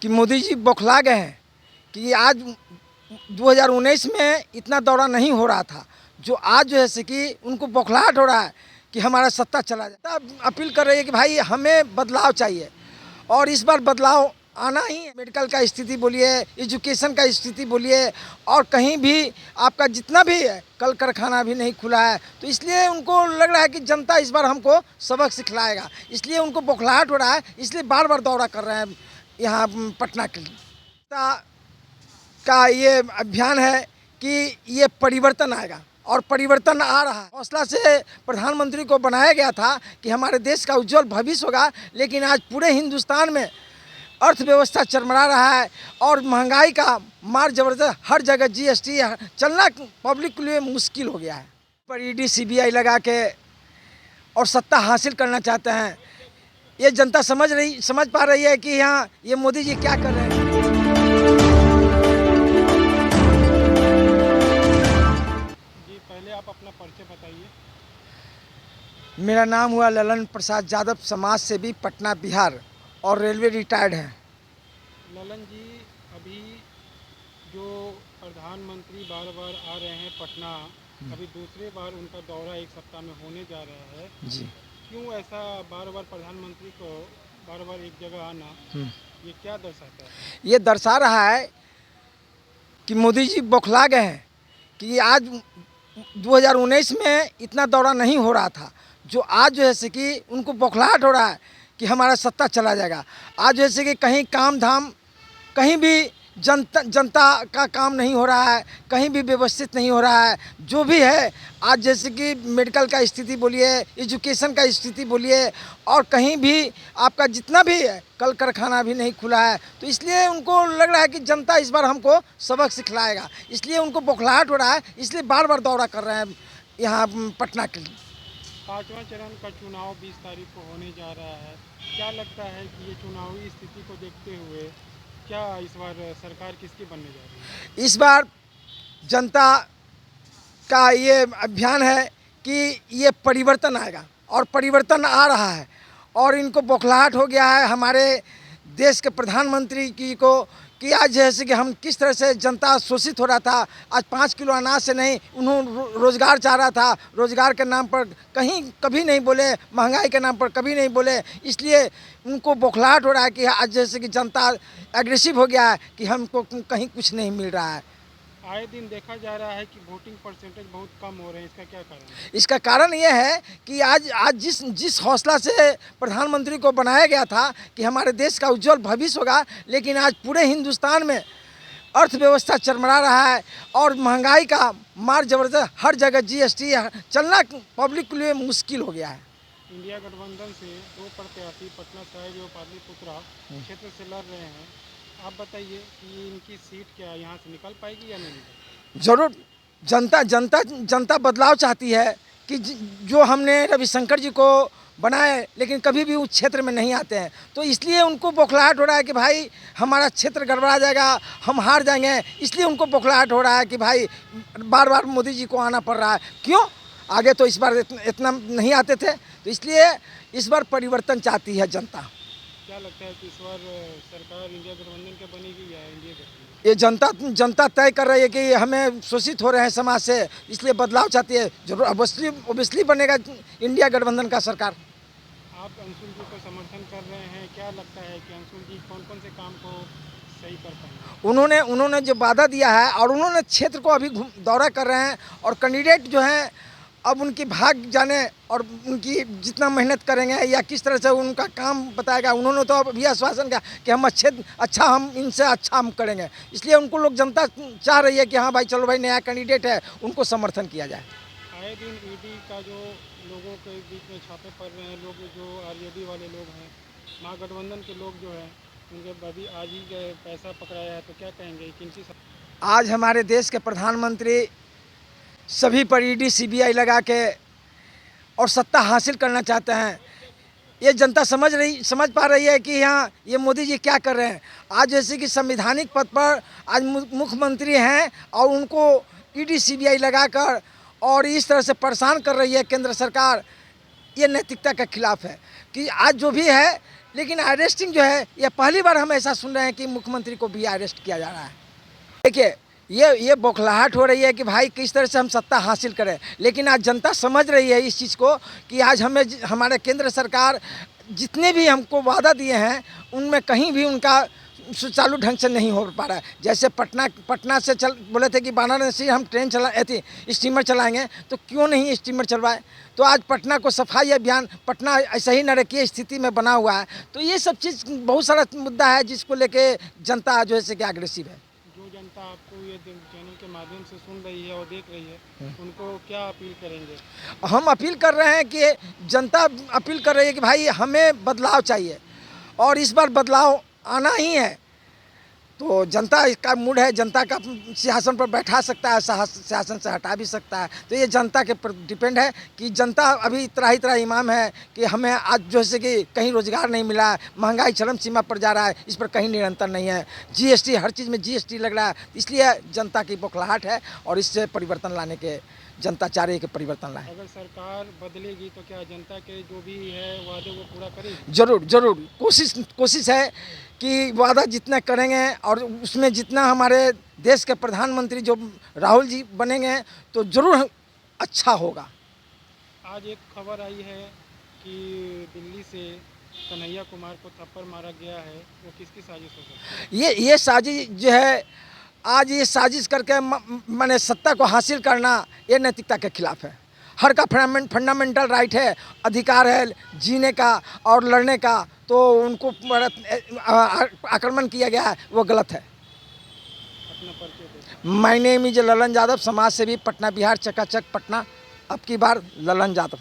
कि मोदी जी बौखला गए हैं कि आज 2019 में इतना दौरा नहीं हो रहा था, जो आज जो है से कि उनको बौखलाहट हो रहा है कि हमारा सत्ता चला जाए। तब अपील कर रही है कि भाई हमें बदलाव चाहिए और इस बार बदलाव आना ही है। मेडिकल का स्थिति बोलिए, एजुकेशन का स्थिति बोलिए, और कहीं भी आपका जितना भी है, कल कारखाना भी नहीं खुला है, तो इसलिए उनको लग रहा है कि जनता इस बार हमको सबक सिखलाएगा, इसलिए उनको बौखलाहट हो रहा है, इसलिए बार बार दौरा कर रहे हैं यहाँ पटना के लिए। का ये अभियान है कि ये परिवर्तन आएगा और परिवर्तन आ रहा है। हौसला से प्रधानमंत्री को बनाया गया था कि हमारे देश का उज्जवल भविष्य होगा, लेकिन आज पूरे हिंदुस्तान में अर्थव्यवस्था चरमरा रहा है और महंगाई का मार जबरदस्त, हर जगह जीएसटी, चलना पब्लिक के लिए मुश्किल हो गया है। पर ईडी सीबीआई लगा के और सत्ता हासिल करना चाहते हैं। ये जनता समझ पा रही है कि यहाँ ये मोदी जी क्या कर रहे हैं। जी, पहले आप अपना परिचय बताइए। मेरा नाम हुआ ललन प्रसाद यादव, समाज सेवी, पटना, बिहार, और रेलवे रिटायर्ड है। ललन जी, अभी जो प्रधानमंत्री बार बार आ रहे हैं पटना, अभी दूसरे बार उनका दौरा एक सप्ताह में होने जा रहा है जी। क्यों ऐसा बार बार प्रधानमंत्री को बार बार एक जगह आना, ये क्या दर्शाता है? ये दर्शा रहा है कि मोदी जी बौखला गए हैं कि आज 2019 में इतना दौरा नहीं हो रहा था, जो आज जो है से कि उनको बौखलाहट हो रहा है कि हमारा सत्ता चला जाएगा। आज जैसे कि कहीं काम धाम, कहीं भी जनता का काम नहीं हो रहा है, कहीं भी व्यवस्थित नहीं हो रहा है। जो भी है आज जैसे कि मेडिकल का स्थिति बोलिए, एजुकेशन का स्थिति बोलिए, और कहीं भी आपका जितना भी है, कल कारखाना भी नहीं खुला है, तो इसलिए उनको लग रहा है कि जनता इस बार हमको सबक सिखलाएगा, इसलिए उनको बौखलाहट हो रहा है, इसलिए बार बार दौरा कर रहे हैं यहाँ पटना के लिए। 5वां चरण का चुनाव 20 तारीख को होने जा रहा है। क्या लगता है कि ये चुनावी स्थिति को देखते हुए क्या इस बार सरकार किसकी बनने जा रही है? इस बार जनता का ये अभियान है कि ये परिवर्तन आएगा और परिवर्तन आ रहा है, और इनको बौखलाहट हो गया है हमारे देश के प्रधानमंत्री की को कि आज जैसे कि हम किस तरह से जनता शोषित हो रहा था। आज 5 किलो अनाज से नहीं, उन्होंने रोज़गार चाह रहा था, रोज़गार के नाम पर कहीं कभी नहीं बोले, महंगाई के नाम पर कभी नहीं बोले, इसलिए उनको बौखलाहट हो रहा है कि आज जैसे कि जनता एग्रेसिव हो गया है कि हमको कहीं कुछ नहीं मिल रहा है। आए दिन देखा जा रहा है कि वोटिंग परसेंटेज बहुत कम हो रहे हैं, इसका क्या कारण है? इसका कारण ये है कि आज जिस हौसला से प्रधानमंत्री को बनाया गया था कि हमारे देश का उज्जवल भविष्य होगा, लेकिन आज पूरे हिंदुस्तान में अर्थव्यवस्था चरमरा रहा है और महंगाई का मार जबरदस्त, हर जगह जीएसटी, चलना पब्लिक के लिए मुश्किल हो गया है। इंडिया गठबंधन से 2 प्रत्याशी पटना साहिब और पाटलिपुत्रा क्षेत्र से लड़ रहे हैं। आप बताइए कि इनकी सीट क्या यहाँ से निकल पाएगी या नहीं निकल? जरूर जनता बदलाव चाहती है कि जो हमने रविशंकर जी को बनाए, लेकिन कभी भी उस क्षेत्र में नहीं आते हैं, तो इसलिए उनको बौखलाहट हो रहा है कि भाई हमारा क्षेत्र गड़बड़ा जाएगा, हम हार जाएंगे, इसलिए उनको बौखलाहट हो रहा है कि भाई बार बार मोदी जी को आना पड़ रहा है। क्यों? आगे तो इस बार इतना नहीं आते थे, तो इसलिए इस बार परिवर्तन चाहती है जनता। क्या लगता है कि इस बार सरकार इंडिया गठबंधन की बनेगी या एनडीए गठबंधन? ये जनता तय कर रही है कि हमें शोषित हो रहे हैं समाज से, इसलिए बदलाव चाहती है। जरूर ओबियसली बनेगा इंडिया गठबंधन का सरकार। आप अंशुल जी को समर्थन कर रहे हैं, क्या लगता है कि अंशुल जी कौन कौन से काम को सही कर पाएंगे? उन्होंने जो वादा दिया है, और उन्होंने क्षेत्र को अभी दौरा कर रहे हैं, और कैंडिडेट जो हैं अब उनकी भाग जाने और उनकी जितना मेहनत करेंगे या किस तरह से उनका काम बताएगा। उन्होंने तो अभी आश्वासन किया कि हम इनसे अच्छा हम करेंगे, इसलिए उनको लोग जनता चाह रही है कि हाँ भाई चलो भाई नया कैंडिडेट है, उनको समर्थन किया जाए। आए दिन ईडी का जो लोगों के बीच में छापे पड़ रहे हैं, लोग जो आरजेडी वाले लोग हैं, महागठबंधन के लोग जो हैं, उनके अभी आज ही पैसा पकड़ाया है, तो क्या कहेंगे किनकी? आज हमारे देश के प्रधानमंत्री सभी पर ईडी सीबीआई लगा के और सत्ता हासिल करना चाहते हैं। ये जनता समझ पा रही है कि यहाँ ये मोदी जी क्या कर रहे हैं। आज जैसे कि संवैधानिक पद पर आज मुख्यमंत्री हैं और उनको ईडी सीबीआई लगाकर और इस तरह से परेशान कर रही है केंद्र सरकार, ये नैतिकता के खिलाफ है। कि आज जो भी है लेकिन अरेस्टिंग जो है ये पहली बार हम ऐसा सुन रहे हैं कि मुख्यमंत्री को भी अरेस्ट किया जा रहा है। देखिए ये बौखलाहट हो रही है कि भाई किस तरह से हम सत्ता हासिल करें, लेकिन आज जनता समझ रही है इस चीज़ को कि आज हमें हमारे केंद्र सरकार जितने भी हमको वादा दिए हैं उनमें कहीं भी उनका सुचारू ढंग से नहीं हो पा रहा है। जैसे पटना से बोले थे कि वाराणसी हम ट्रेन स्टीमर चलाएंगे, तो क्यों नहीं स्टीमर चलवाए। तो आज पटना को सफाई अभियान, पटना ऐसा ही नारकीय स्थिति में बना हुआ है। तो ये सब चीज़ बहुत सारा मुद्दा है जिसको लेके जनता जो है कि अग्रेसिव है। जो जनता आपको ये चैनल के माध्यम से सुन रही है और देख रही है, उनको क्या अपील करेंगे? हम अपील कर रहे हैं कि जनता अपील कर रही है कि भाई हमें बदलाव चाहिए और इस बार बदलाव आना ही है। तो जनता का मूड है, जनता का सिंहासन पर बैठा सकता है, सिंहासन से हटा भी सकता है। तो ये जनता के पर डिपेंड है कि जनता अभी त्राही इमाम है कि हमें आज जैसे कि कहीं रोज़गार नहीं मिला, महंगाई चरम सीमा पर जा रहा है, इस पर कहीं निरंतर नहीं है। जीएसटी, हर चीज़ में जीएसटी लग रहा है, इसलिए जनता की बौखलाहट है और इससे परिवर्तन लाने के जनता चाह रही है कि परिवर्तन लाए। अगर सरकार बदलेगी तो क्या जनता के जो भी है वादे वो पूरा करेगी? जरूर कोशिश है कि वादा जितना करेंगे और उसमें जितना हमारे देश के प्रधानमंत्री जो राहुल जी बनेंगे तो ज़रूर अच्छा होगा। आज एक खबर आई है कि दिल्ली से कन्हैया कुमार को थप्पड़ मारा गया है, वो किसकी साजिश हो सकती है? ये साजिश जो है, आज ये साजिश करके माने सत्ता को हासिल करना ये नैतिकता के खिलाफ है। हर का फंडामेंटल राइट है, अधिकार है जीने का और लड़ने का, तो उनको आक्रमण किया गया है, वो गलत है। अपना परिचय दे। My name is Lalan Yadav, समाज सेवी, पटना बिहार, चकाचक पटना। अब की बार ललन यादव।